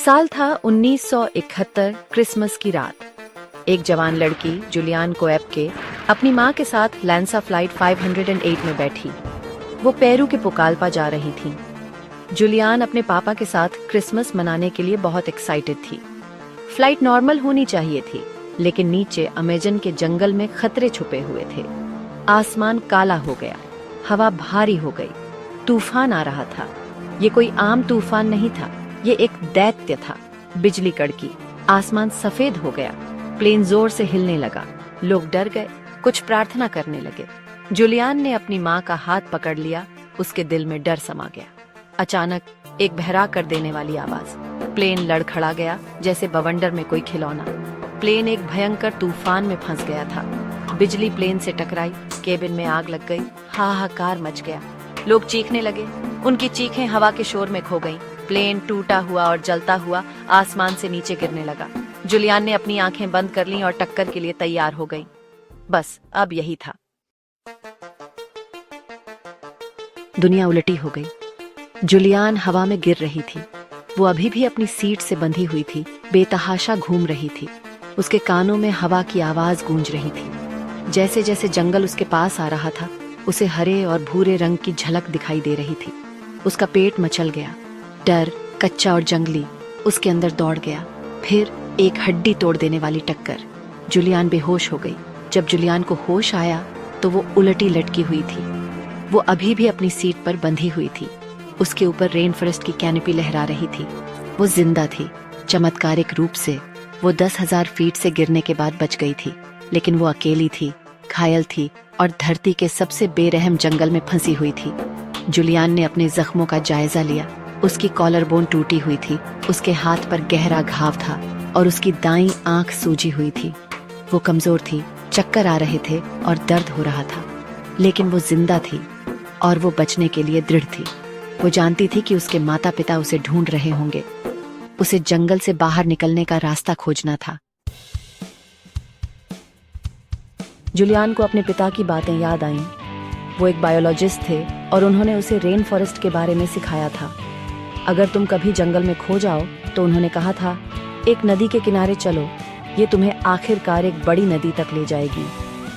साल था 1971, क्रिसमस की रात। एक जवान लड़की जुलियान कोएप्के अपनी माँ के साथ लैंसा फ्लाइट 508 में बैठी। वो पेरू के पुकाल्पा जा रही थी। जुलियान अपने पापा के साथ क्रिसमस मनाने के लिए बहुत एक्साइटेड थी। फ्लाइट नॉर्मल होनी चाहिए थी, लेकिन नीचे अमेजन के जंगल में खतरे छुपे हुए थे। आसमान काला हो गया, हवा भारी हो गई, तूफान आ रहा था। ये कोई आम तूफान नहीं था, ये एक दैत्य था। बिजली कड़की, आसमान सफेद हो गया, प्लेन जोर से हिलने लगा। लोग डर गए, कुछ प्रार्थना करने लगे। जुलियान ने अपनी माँ का हाथ पकड़ लिया, उसके दिल में डर समा गया। अचानक एक बहरा कर देने वाली आवाज, प्लेन लड़खड़ा गया जैसे बवंडर में कोई खिलौना। प्लेन एक भयंकर तूफान में फंस गया था। बिजली प्लेन से टकराई, केबिन में आग लग गई, हाहाकार मच गया। लोग चीखने लगे, उनकी चीखें हवा के शोर में खो गईं। प्लेन टूटा हुआ और जलता हुआ आसमान से नीचे गिरने लगा। जुलियान ने अपनी आंखें बंद कर लीं और टक्कर के लिए तैयार हो गई। बस अब यही था। दुनिया उलटी हो गई। जुलियान हवा में गिर रही थी। वो अभी भी अपनी सीट से बंधी हुई थी, बेतहाशा घूम रही थी। उसके कानों में हवा की आवाज गूंज रही थी। जैसे जैसे जंगल उसके पास आ रहा था, उसे हरे और भूरे रंग की झलक दिखाई दे रही थी। उसका पेट मचल गया। डर, कच्चा और जंगली, उसके अंदर दौड़ गया। फिर एक हड्डी तोड़ देने वाली टक्कर। जुलियान बेहोश हो गई। जब जुलियान को होश आया तो वो उलटी लटकी हुई थी। वो अभी भी अपनी सीट पर बंधी हुई थी। उसके ऊपर रेन फॉरेस्ट की कैनोपी लहरा रही थी। वो जिंदा थी। चमत्कारिक रूप से वो 10,000 फीट से गिरने के बाद बच गई थी, लेकिन वो अकेली थी, घायल थी और धरती के सबसे बेरहम जंगल में फंसी हुई थी। जुलियान ने अपने जख्मों का जायजा लिया। उसकी कॉलर बोन टूटी हुई थी, उसके हाथ पर गहरा घाव था और उसकी दाईं आंख सूजी हुई थी। वो कमजोर थी, चक्कर आ रहे थे और दर्द हो रहा था, लेकिन वो जिंदा थी और वो बचने के लिए दृढ़ थी। वो जानती थी कि उसके माता पिता उसे ढूंढ रहे होंगे। उसे जंगल से बाहर निकलने का रास्ता खोजना था। जुलियान को अपने पिता की बातें याद आईं। वो एक बायोलॉजिस्ट थे और उन्होंने उसे रेन फॉरेस्ट के बारे में सिखाया था। अगर तुम कभी जंगल में खो जाओ तो उन्होंने कहा था, एक नदी के किनारे चलो, ये तुम्हें आखिरकार एक बड़ी नदी तक ले जाएगी।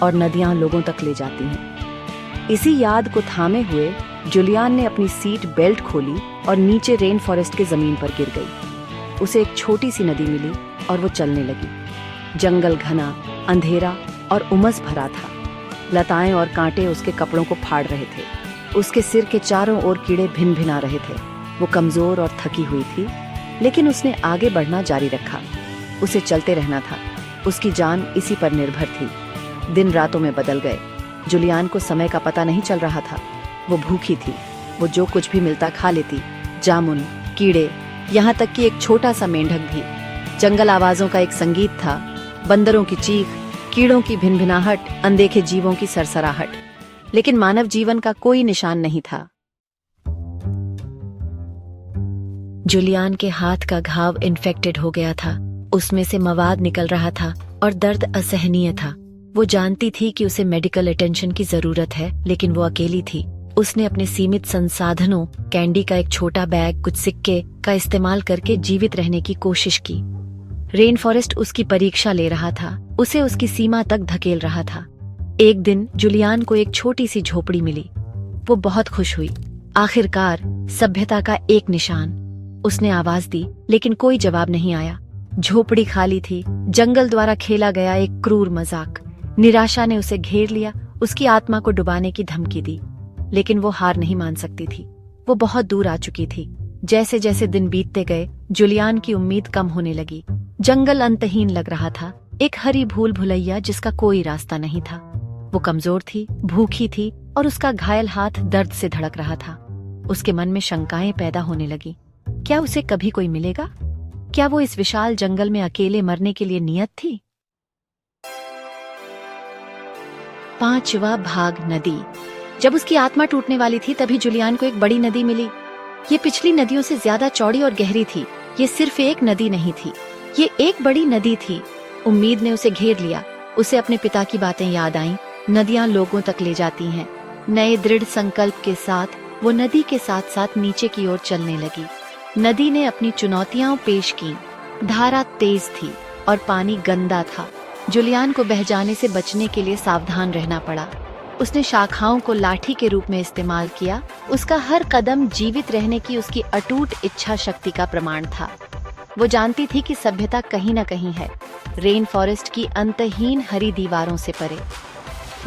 और नदियां लोगों तक ले जाती हैं। इसी याद को थामे हुए जुलियान ने अपनी सीट बेल्ट खोली और नीचे रेन फॉरेस्ट के जमीन पर गिर गई। उसे एक छोटी सी नदी मिली और वो चलने लगी। जंगल घना, अंधेरा और उमस भरा था। लताएं और कांटे उसके कपड़ों को फाड़ रहे थे। उसके सिर के चारों ओर कीड़े भिन भिना रहे थे। वो कमजोर और थकी हुई थी, लेकिन उसने आगे बढ़ना जारी रखा। उसे चलते रहना था। उसकी जान इसी पर निर्भर थी। दिन रातों में बदल गए। जुलियान को समय का पता नहीं चल रहा था। वो भूखी थी। वो जो कुछ भी मिलता खा लेती, जामुन, कीड़े, यहाँ तक कि एक छोटा सा मेंढक भी। जंगल आवाजों का एक संगीत था, बंदरों की चीख, कीड़ों की भिनभिनाहट, अनदेखे जीवों की सरसराहट, लेकिन मानव जीवन का कोई निशान नहीं था। जुलियान के हाथ का घाव इन्फेक्टेड हो गया था। उसमें से मवाद निकल रहा था और दर्द असहनीय था। वो जानती थी कि उसे मेडिकल अटेंशन की जरूरत है, लेकिन वो अकेली थी। उसने अपने सीमित संसाधनों, कैंडी का एक छोटा बैग, कुछ सिक्के का इस्तेमाल करके जीवित रहने की कोशिश की। रेन फॉरेस्ट उसकी परीक्षा ले रहा था, उसे उसकी सीमा तक धकेल रहा था। एक दिन जुलियान को एक छोटी सी झोपड़ी मिली। वो बहुत खुश हुई। आखिरकार सभ्यता का एक निशान। उसने आवाज दी, लेकिन कोई जवाब नहीं आया। झोपड़ी खाली थी, जंगल द्वारा खेला गया एक क्रूर मजाक। निराशा ने उसे घेर लिया, उसकी आत्मा को डुबाने की धमकी दी, लेकिन वो हार नहीं मान सकती थी। वो बहुत दूर आ चुकी थी। जैसे जैसे दिन बीतते गए, जुलियान की उम्मीद कम होने लगी। जंगल अंतहीन लग रहा था, एक हरी भूल भुलैया जिसका कोई रास्ता नहीं था। वो कमजोर थी, भूखी थी और उसका घायल हाथ दर्द से धड़क रहा था। उसके मन में शंकाएं पैदा होने लगी। क्या उसे कभी कोई मिलेगा? क्या वो इस विशाल जंगल में अकेले मरने के लिए नियत थी? 5वां भाग, नदी। जब उसकी आत्मा टूटने वाली थी, तभी जुलियान को एक बड़ी नदी मिली। ये पिछली नदियों से ज्यादा चौड़ी और गहरी थी। ये सिर्फ एक नदी नहीं थी, ये एक बड़ी नदी थी। उम्मीद ने उसे घेर लिया। उसे अपने पिता की बातें याद आईं। नदियां लोगों तक ले जाती हैं। नए दृढ़ संकल्प के साथ वो नदी के साथ साथ नीचे की ओर चलने लगी। नदी ने अपनी चुनौतियां पेश की। धारा तेज थी और पानी गंदा था। जुलियान को बह जाने से बचने के लिए सावधान रहना पड़ा। उसने शाखाओं को लाठी के रूप में इस्तेमाल किया। उसका हर कदम जीवित रहने की उसकी अटूट इच्छा शक्ति का प्रमाण था। वो जानती थी कि सभ्यता कहीं न कहीं है, रेन फॉरेस्ट की अंतहीन हरी दीवारों से परे।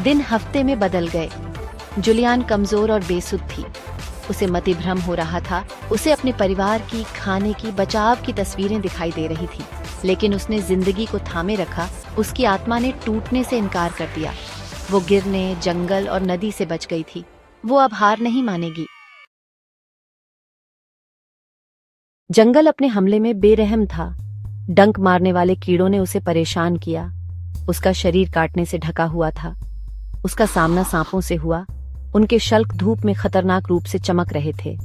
दिन हफ्ते में बदल गए। जुलियान कमजोर और बेसुध थी। उसे मतिभ्रम हो रहा था। उसे अपने परिवार की, खाने की, बचाव की तस्वीरें दिखाई दे रही थी, लेकिन उसने जिंदगी को थामे रखा। उसकी आत्मा ने टूटने से इनकार कर दिया। वो गिरने, जंगल और नदी से बच गई थी। वो अब हार नहीं मानेगी। जंगल अपने हमले में बेरहम था। डंक मारने वाले कीड़ों ने उसे परेशान किया। उसका शरीर काटने से ढका हुआ था। उसका सामना सांपों से हुआ। उनके शल्क धूप में खतरनाक रूप से चमक रहे थे।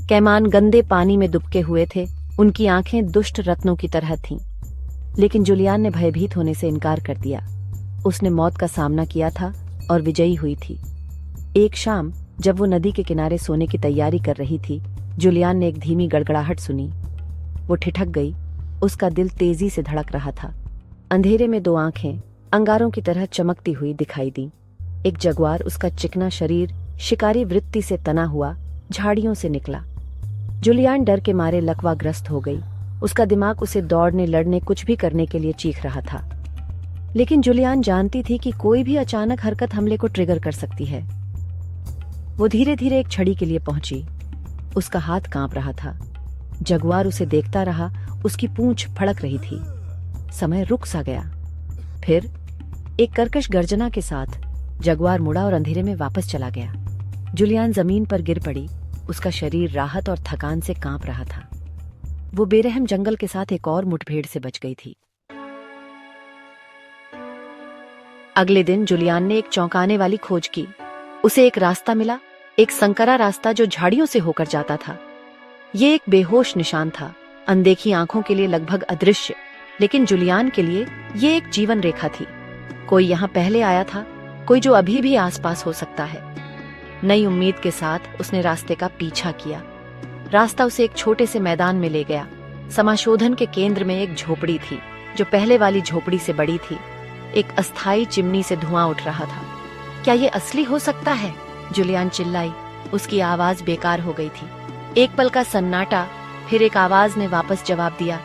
कैमान गंदे पानी में दुबके हुए थे। उनकी आंखें दुष्ट रत्नों की तरह थीं। लेकिन जुलियान ने भयभीत होने से इनकार कर दिया। उसने मौत का सामना किया था और विजयी हुई थी। एक शाम जब वो नदी के किनारे सोने की तैयारी कर रही थी, जुलियान ने एक धीमी गड़गड़ाहट सुनी। वो ठिठक गई। उसका दिल तेजी से धड़क रहा था। अंधेरे में दो आंखें अंगारों की तरह चमकती हुई दिखाई दी। एक जगुआर, उसका चिकना शरीर शिकारी वृत्ति से तना हुआ, झाड़ियों से निकला। जुलियान डर के मारे लकवाग्रस्त हो गई। उसका दिमाग उसे दौड़ने, लड़ने, कुछ भी करने के लिए चीख रहा था। लेकिन जुलियान जानती थी कि कोई भी अचानक हरकत हमले को ट्रिगर कर सकती है। वो धीरे धीरे एक छड़ी के लिए पहुंची। उसका हाथ कांप रहा था। जगुआर उसे देखता रहा। उसकी पूंछ फड़क रही थी। समय रुक सा गया। फिर एक कर्कश गर्जना के साथ जगुआर मुड़ा और अंधेरे में वापस चला गया। जुलियान जमीन पर गिर पड़ी। उसका शरीर राहत और थकान से कांप रहा था। वो बेरहम जंगल के साथ एक और मुठभेड़ से बच गई थी। अगले दिन जुलियान ने एक चौंकाने वाली खोज की। उसे एक रास्ता मिला, एक संकरा रास्ता जो झाड़ियों से होकर जाता था। ये एक बेहोश निशान था, अनदेखी आंखों के लिए लगभग अदृश्य, लेकिन जुलियान के लिए ये एक जीवन रेखा थी। कोई यहाँ पहले आया था, कोई जो अभी भी आसपास हो सकता है। नई उम्मीद के साथ उसने रास्ते का पीछा किया। रास्ता उसे एक छोटे से मैदान में ले गया। समाशोधन के केंद्र में एक झोपड़ी थी, जो पहले वाली झोपड़ी से बड़ी थी। एक अस्थायी चिमनी से धुआं उठ रहा था। क्या ये असली हो सकता है? जुलियान चिल्लाई। उसकी आवाज बेकार हो गई थी। एक पल का सन्नाटा, फिर एक आवाज ने वापस जवाब दिया।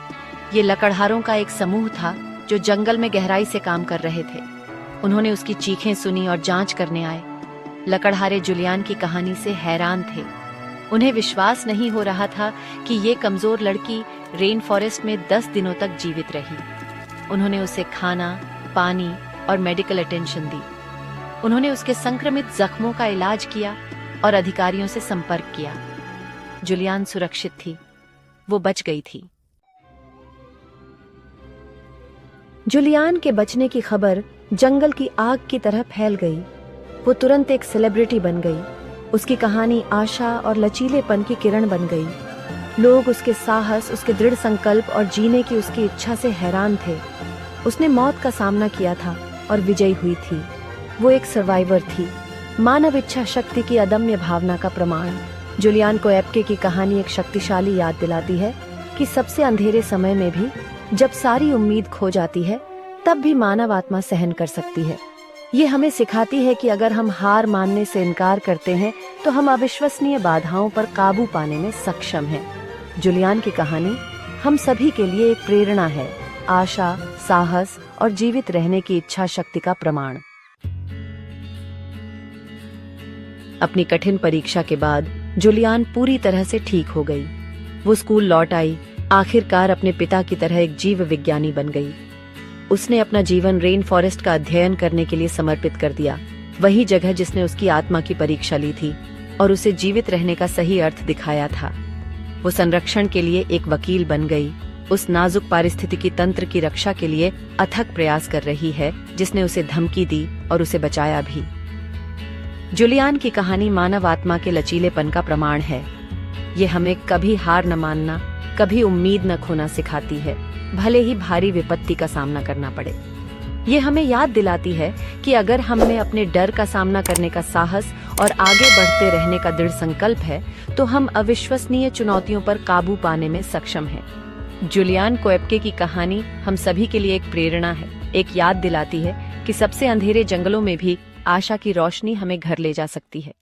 ये लकड़हारों का एक समूह था जो जंगल में गहराई से काम कर रहे थे। उन्होंने उसकी चीखें सुनी और जांच करने आए। लकड़हारे जुलियान की कहानी से हैरान थे। उन्हें विश्वास नहीं हो रहा था कि ये कमजोर लड़की रेन फॉरेस्ट में 10 दिनों तक जीवित रही। उन्होंने उसे खाना, पानी और मेडिकल अटेंशन दी। उन्होंने उसके संक्रमित जख्मों का इलाज किया और अधिकारियों से संपर्क किया। जुलियान सुरक्षित थी। वो बच गई थी। जुलियान के बचने की खबर जंगल की आग की तरह फैल गई। वो तुरंत एक सेलिब्रिटी बन गई। उसकी कहानी आशा और लचीलेपन की किरण बन गई। लोग उसके साहस, उसके दृढ़ संकल्प और जीने की उसकी इच्छा से हैरान थे। उसने मौत का सामना किया था और विजयी हुई थी। वो एक सर्वाइवर थी, मानव इच्छा शक्ति की अदम्य भावना का प्रमाण। जुलियान को एप्के की कहानी एक शक्तिशाली याद दिलाती है कि सबसे अंधेरे समय में भी, जब सारी उम्मीद खो जाती है, तब भी मानव आत्मा सहन कर सकती है। ये हमें सिखाती है कि अगर हम हार मानने से इनकार करते हैं तो हम अविश्वसनीय बाधाओं पर काबू पाने में सक्षम हैं। जुलियान की कहानी हम सभी के लिए एक प्रेरणा है, आशा, साहस और जीवित रहने की इच्छा शक्ति का प्रमाण। अपनी कठिन परीक्षा के बाद जुलियान पूरी तरह से ठीक हो गई। वो स्कूल लौट आई। आखिरकार अपने पिता की तरह एक जीव विज्ञानी बन गई। उसने अपना जीवन रेन फॉरेस्ट का अध्ययन करने के लिए समर्पित कर दिया, वही जगह जिसने उसकी आत्मा की परीक्षा ली थी और उसे जीवित रहने का सही अर्थ दिखाया था। वो संरक्षण के लिए एक वकील बन गई। उस नाजुक पारिस्थितिकी तंत्र की रक्षा के लिए अथक प्रयास कर रही है, जिसने उसे धमकी दी और उसे बचाया भी। जुलियान की कहानी मानव आत्मा के लचीलेपन का प्रमाण है। ये हमें कभी हार न मानना, कभी उम्मीद न खोना सिखाती है, भले ही भारी विपत्ति का सामना करना पड़े। ये हमें याद दिलाती है कि अगर हमने अपने डर का सामना करने का साहस और आगे बढ़ते रहने का दृढ़ संकल्प है तो हम अविश्वसनीय चुनौतियों पर काबू पाने में सक्षम हैं। जूलियन कोएप्के की कहानी हम सभी के लिए एक प्रेरणा है, एक याद दिलाती है कि सबसे अंधेरे जंगलों में भी आशा की रोशनी हमें घर ले जा सकती है।